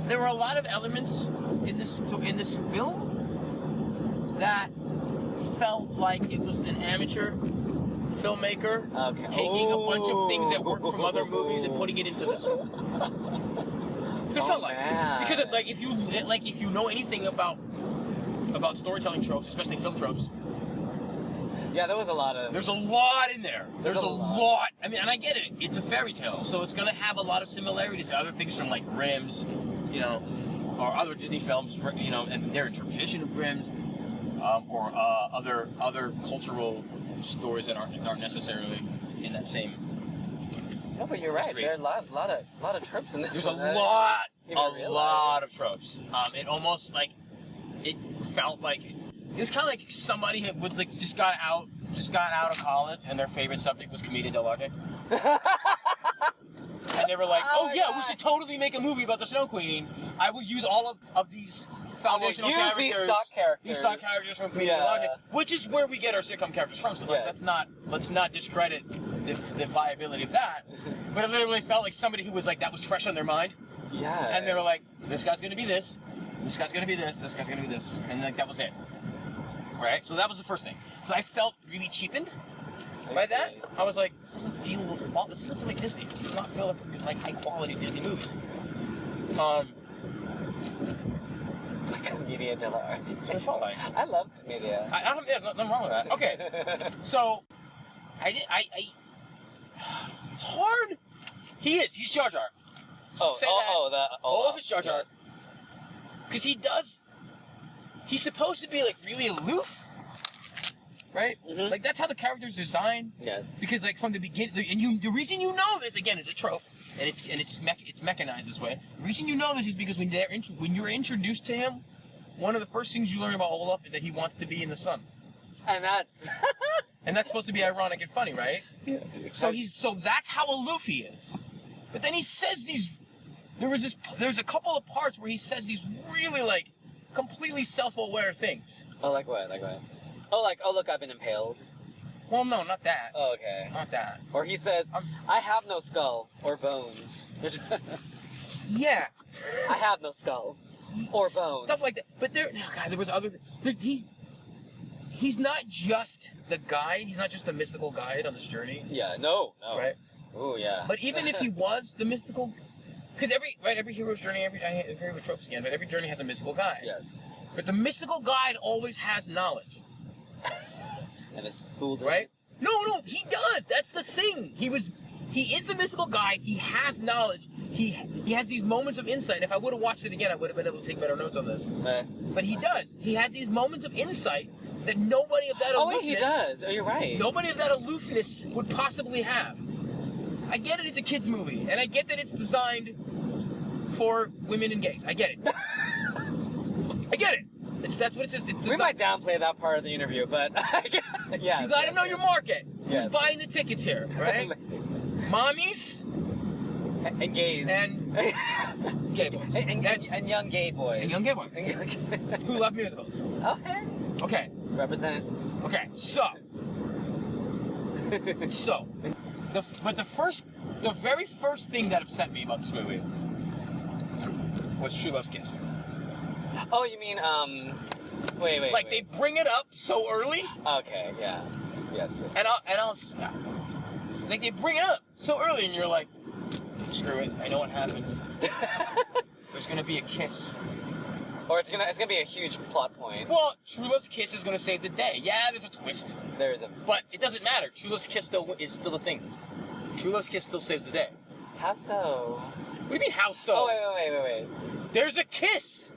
There were a lot of elements in this film that felt like it was an amateur filmmaker taking a bunch of things that worked from other movies and putting it into this one. So it felt like, because if you know anything about storytelling tropes, especially film tropes. Yeah, there's a lot in there. There's a lot. I mean, and I get it. It's a fairy tale, so it's going to have a lot of similarities to other things from like Grimm's, or other Disney films, and their interpretation of Grimm's, or other cultural stories that aren't necessarily in that same. No, but you're right. There are a lot of tropes in this. There's a lot of tropes. It almost like it felt like it was kind of like somebody who would just got out of college and their favorite subject was Commedia dell'arte. And they were like, we should totally make a movie about the Snow Queen. I will use all of these foundational characters. These stock characters from Commedia dell'arte, which is where we get our sitcom characters from. So let's not discredit the viability of that. But it literally felt like somebody who was like, that was fresh on their mind. Yeah. And they were like, this guy's going to be this. This guy's going to be this. This guy's going to be this. And like that was it. Right? So that was the first thing. So I felt really cheapened by that. I was like, this doesn't feel like Disney. This does not feel like high quality Disney movies. Commedia dell'arte. That's what it felt like. I love Commedia. There's nothing wrong with that. Okay. So it's hard. He's Jar Jar. Olaf is Jar Jar. Because he's supposed to be like really aloof, right? Mm-hmm. Like that's how the character's designed. Yes. Because like from the beginning, and the reason you know this again is a trope, and it's mechanized this way. The reason you know this is because when you're introduced to him, one of the first things you learn about Olaf is that he wants to be in the sun. And that's supposed to be ironic and funny, right? Yeah. So that's how aloof he is. But then he says these. There's a couple of parts where he says these really like completely self-aware things. Oh, like what? Oh, look, I've been impaled. Well, no, not that. Oh, okay. Not that. Or he says, I have no skull or bones. Yeah. I have no skull or bones. Stuff like that. But there was other things. He's not just the guide. He's not just the mystical guide on this journey. Yeah, no. Right? Oh, yeah. But even if he was the mystical... Because every hero's journey, every hero tropes again, but every journey has a mystical guide. Yes. But the mystical guide always has knowledge. And it's fooled him. Right? No, he does. That's the thing. He is the mystical guide. He has knowledge. He has these moments of insight. If I would have watched it again, I would have been able to take better notes on this. Yes. But he does. He has these moments of insight that nobody of that aloofness... Oh, wait, he does. Oh, you're right. Nobody of that aloofness would possibly have. I get it, it's a kid's movie, and I get that it's designed for women and gays. I get it. I get it. That's what it says. We might downplay that part of the interview, but yeah. You gotta know your market. Yes. Who's buying the tickets here, right? Mommies and gays and gay boys and young gay boys and young gay boys who love musicals. Okay. Represent. Okay. The very first thing that upset me about this movie was True Love's kiss. Oh, you mean, wait. Like, they bring it up so early. Okay, yeah. Yes. Like, they bring it up so early, and you're like, screw it, I know what happens. There's gonna be a kiss. Or it's gonna be a huge plot point. Well, True Love's kiss is gonna save the day. Yeah, there's a twist. But it doesn't matter. True Love's kiss is still a thing. True Love's kiss still saves the day. How so? What do you mean, how so? Oh, wait. There's a kiss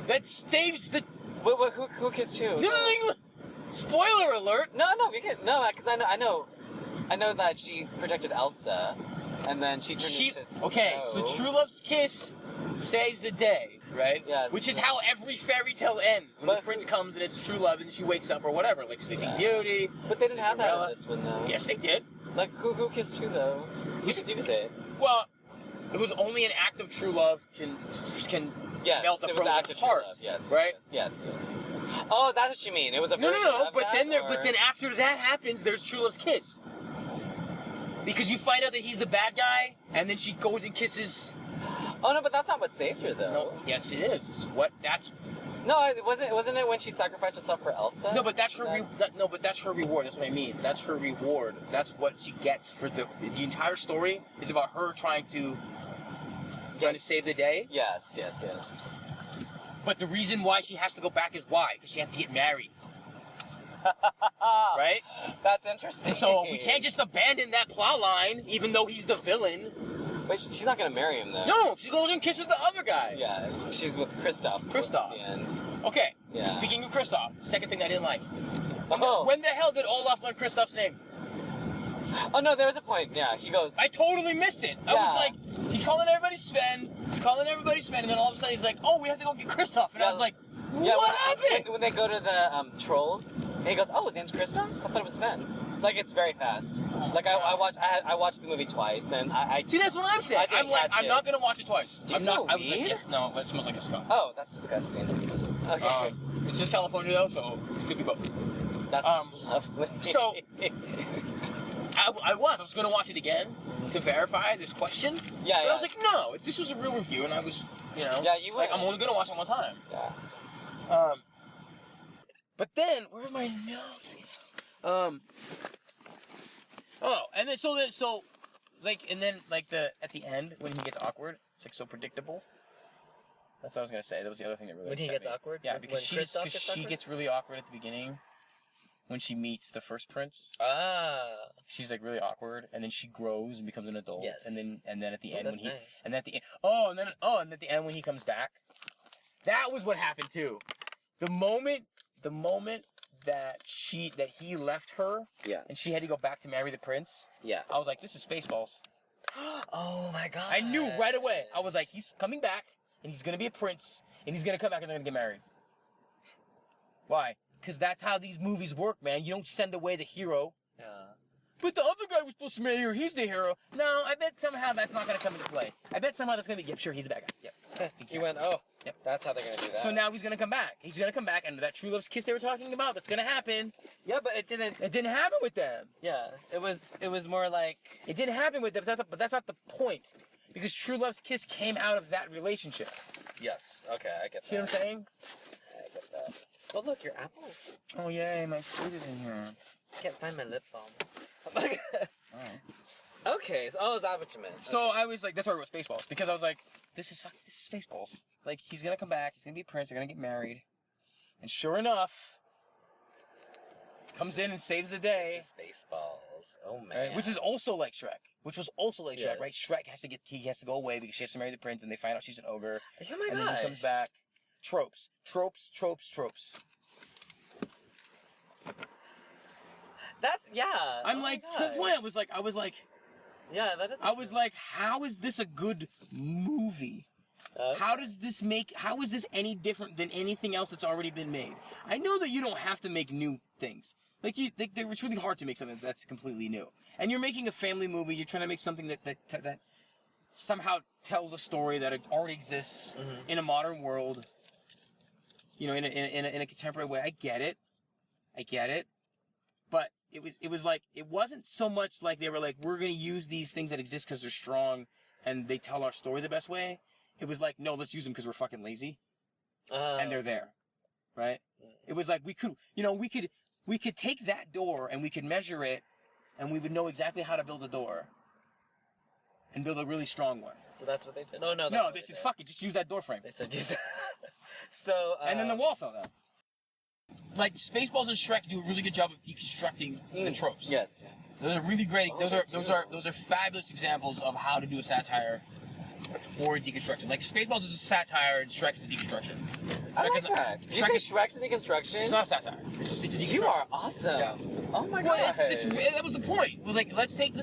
that saves the... Wait, who kissed who? No. Spoiler alert! No, because I know that she protected Elsa, and then she turned into... Okay, so True Love's kiss saves the day, right? Yes. Which is how every fairy tale ends. When the prince comes and it's true love and she wakes up or whatever, like Sleeping Beauty. But they didn't have that in this one, though. Yes, they did. Like, who kissed who, though? You can say it. Well, it was only an act of true love can melt the frozen heart. Yes. Right? Yes. Oh, that's what you mean. It was a version of but that, then after that happens, there's True Love's kiss. Because you find out that he's the bad guy, and then she goes and kisses Oh no, but that's not what saved her though. No, yes, it is. No, wasn't it when she sacrificed herself for Elsa? No, but that's her. But that's her reward. That's what I mean. That's her reward. That's what she gets for the entire story is about her trying to save the day. Yes. But the reason why she has to go back is why? Because she has to get married. Right? That's interesting. So we can't just abandon that plot line, even though he's the villain. But she's not gonna marry him though. No, she goes and kisses the other guy. Yeah, she's with Kristoff. Kristoff. At the end. Okay. Yeah. Speaking of Kristoff, second thing I didn't like. Oh. When the hell did Olaf learn Kristoff's name? Oh no, there was a point. Yeah, he goes. I totally missed it. I was like, he's calling everybody Sven. And then all of a sudden he's like, oh, we have to go get Kristoff. And I was like, what happened? When they go to the trolls, and he goes, oh, his name's Kristoff? I thought it was Sven. Like, it's very fast. Like, I watched the movie twice, and I see, that's what I'm saying. I'm not gonna watch it twice. Do you smell I was like, weed? yes, no, it smells like a skunk. Oh, that's disgusting. Okay. It's just California though, so it could be both. That's lovely. So, I was gonna watch it again to verify this question. Yeah, but I was like, no, if this was a real review, and I was, Yeah, you like, would. I'm only gonna watch it one time. Yeah. But then, where are my notes? And then at the end when he gets awkward, it's like so predictable. That's what I was gonna say. That was the other thing that really when he upset gets me. awkward. Yeah, because she gets really awkward at the beginning when she meets the first prince. She's like really awkward, and then she grows and becomes an adult. Yes. And then at the end when he nice. and at the end when he comes back, that was what happened too. The moment that he left her, and she had to go back to marry the prince. Yeah. I was like, this is Spaceballs. Oh my god. I knew right away. I was like, he's coming back, and he's gonna be a prince, and he's gonna come back, and they're gonna get married. Why? Because that's how these movies work, man. You don't send away the hero. Yeah. But the other guy was supposed to marry her. He's the hero. No, I bet somehow that's not gonna come into play. I bet somehow that's gonna be. Yep, sure, he's the bad guy. Yep. Exactly. He went, yep. That's how they're gonna do that. So now he's gonna come back. He's gonna come back, and that true love's kiss they were talking about, that's gonna happen. Yeah, but it didn't. It didn't happen with them. Yeah, it was more like. It didn't happen with them, but that's not the point. Because true love's kiss came out of that relationship. Yes. Okay, I get that. See what I'm saying? I get that. Oh look, your apples. Oh yay, my fruit is in here. I can't find my lip balm. Alright. Okay, so is that what you meant? So I was like, that's why I wrote Spaceballs, because I was like, this is Spaceballs. Like, he's gonna come back, he's gonna be a prince, they're gonna get married. And sure enough, comes in and saves the day. Spaceballs. Oh man. Right? Which is also like Shrek. Which was also like Shrek, right? Shrek has to go away because she has to marry the prince, and they find out she's an ogre. Oh my and then he comes back. Tropes. That's I'm like, to the point I was like, yeah, that is. I was like, how is this a good movie? How is this any different than anything else that's already been made? I know that you don't have to make new things. It's really hard to make something that's completely new. And you're making a family movie. You're trying to make something that somehow tells a story that already exists in a modern world. You know, in a contemporary way. I get it. But it was like, it wasn't so much like they were like, we're going to use these things that exist because they're strong and they tell our story the best way. It was like, no, let's use them because we're fucking lazy. And they're there. Right? It was like, we could take that door and we could measure it and we would know exactly how to build a door. And build a really strong one. So that's what they did? No, they said, fuck it, just use that door frame. They said, use that. So, and then the wall fell down. Like, Spaceballs and Shrek do a really good job of deconstructing the tropes. Yes. Those are really great. Those are fabulous examples of how to do a satire or a deconstruction. Like, Spaceballs is a satire and Shrek is a deconstruction. I like that. Did you say Shrek's a deconstruction? It's not a satire. It's a deconstruction. You are awesome. Yeah. Oh my god. That was the point. It was like, let's take the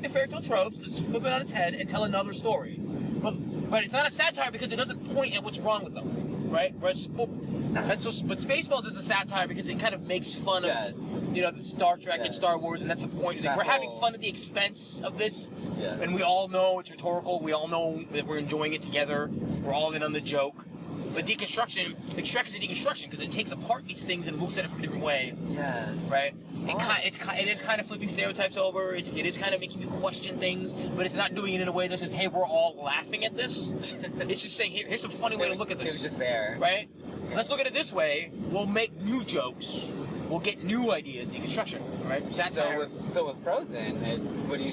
fairy tale tropes, let's flip it on its head and tell another story. But it's not a satire because it doesn't point at what's wrong with them, right? But Spaceballs is a satire because it kind of makes fun of, you know, the Star Trek and Star Wars, and that's the point. Is like, we're having fun at the expense of this, and we all know it's rhetorical. We all know that we're enjoying it together. We're all in on the joke. But deconstruction, like Shrek is a deconstruction because it takes apart these things and looks at it from a different way. Yes. Right? It is kind of flipping stereotypes over. It is kind of making you question things, but it's not doing it in a way that says, "Hey, we're all laughing at this." It's just saying, "Here's a funny way to look at this." It was just there, right? Let's look at it this way. We'll make new jokes. We'll get new ideas. Deconstruction, right? Satire. So with Frozen, what do you?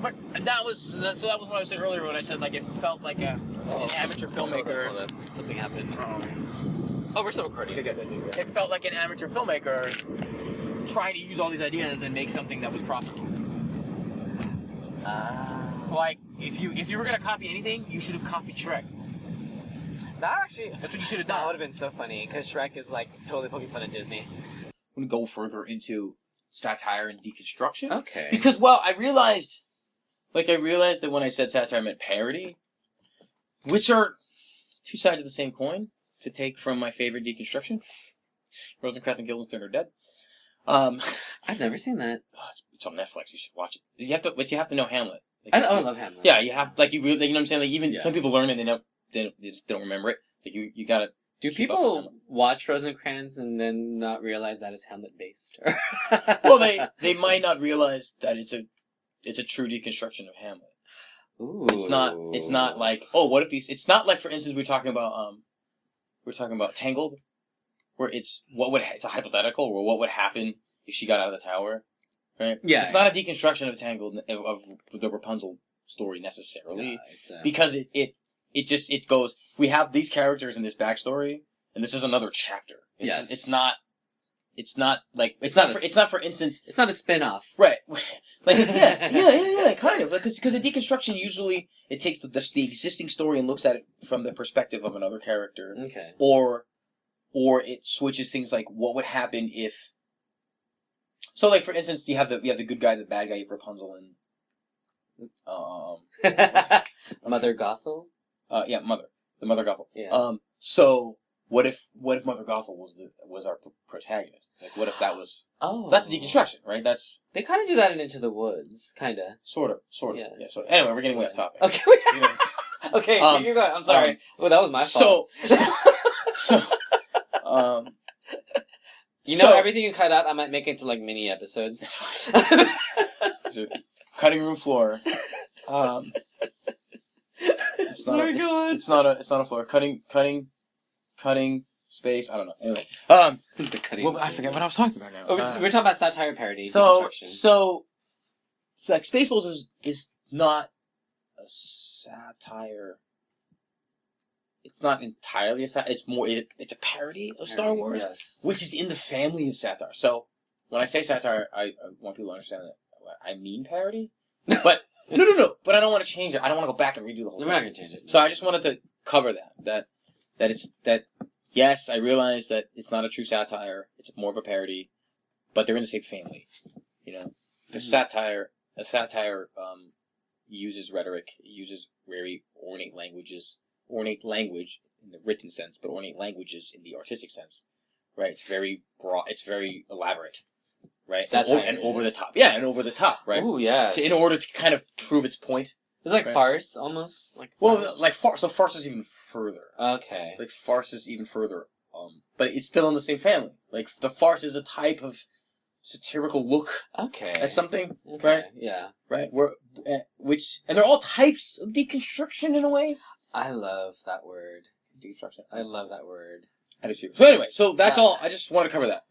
But that was what I said earlier when I said like it felt like an amateur filmmaker. Hold on. Something happened. Oh, we're still recording. It felt like an amateur filmmaker trying to use all these ideas and make something that was profitable. Like if you were gonna copy anything, you should have copied Shrek. That's what you should have That done. would have been so funny because Shrek is like totally poking fun at Disney. I'm gonna go further into satire and deconstruction. Okay. Because I realized that when I said satire, I meant parody, which are two sides of the same coin. To take from my favorite deconstruction, Rosencrantz and Guildenstern are dead. I've never seen that. Oh, it's on Netflix. You should watch it. But you have to know Hamlet. Like, I love Hamlet. Yeah, you have you know what I'm saying. Like even Yeah. some people learn it and they just don't remember it. Like you gotta. Do people watch Rosencrantz and then not realize that it's Hamlet based? Well, they might not realize that it's a true deconstruction of Hamlet. Ooh. It's not like, oh, what if these? It's not like, for instance, we're talking about Tangled, where it's a hypothetical, or what would happen if she got out of the tower, right? Yeah. It's not a deconstruction of Tangled of the Rapunzel story necessarily, because it goes. We have these characters in this backstory, and this is another chapter. It's not for instance. It's not a spin-off. Right. Like, yeah, kind of. Because a deconstruction usually, it takes the existing story and looks at it from the perspective of another character. Okay. Or it switches things like, what would happen if... So, like, for instance, you have the good guy, the bad guy, Rapunzel, and... Mother Gothel? Yeah, Mother. The Mother Gothel. Yeah. So... What if Mother Gothel was our protagonist? Like, what if that was... Oh. That's a deconstruction, right? They kind of do that in Into the Woods, kind of. Sort of. Yes. Yeah, so anyway, we're getting way off topic. Okay. Okay, you're going. I'm sorry. That was my fault. Everything you cut out, I might make into like mini episodes. It's fine. Cutting room floor. It's not. It's not a floor. Cutting space. I don't know. Anyway, The cutting. well, I forget what I was talking about now. We're talking about satire parody. So deconstruction. like Spaceballs is not a satire. It's not entirely a satire. It's more. It's a parody of Star Wars, yes. which is in the family of satire. So when I say satire, I want people to understand that I mean parody, but no. But I don't want to change it. I don't want to go back and redo the whole thing. We're not gonna change it. So I just wanted to cover that yes, I realize that it's not a true satire. It's more of a parody, but they're in the same family. You know, the satire uses rhetoric, uses very ornate language in the written sense, but ornate languages in the artistic sense. Right? It's very broad. It's very elaborate. Right? And over the top. Yeah, and over the top. Right? Ooh, yeah. In order to kind of prove its point. It's like farce, almost. So farce is even further. Okay. Like farce is even further. But it's still in the same family. Like the farce is a type of satirical look at something, right? Yeah. Right. And they're all types of deconstruction in a way. I love that word. Deconstruction. I love that word. I do too. So anyway, that's all. I just want to cover that.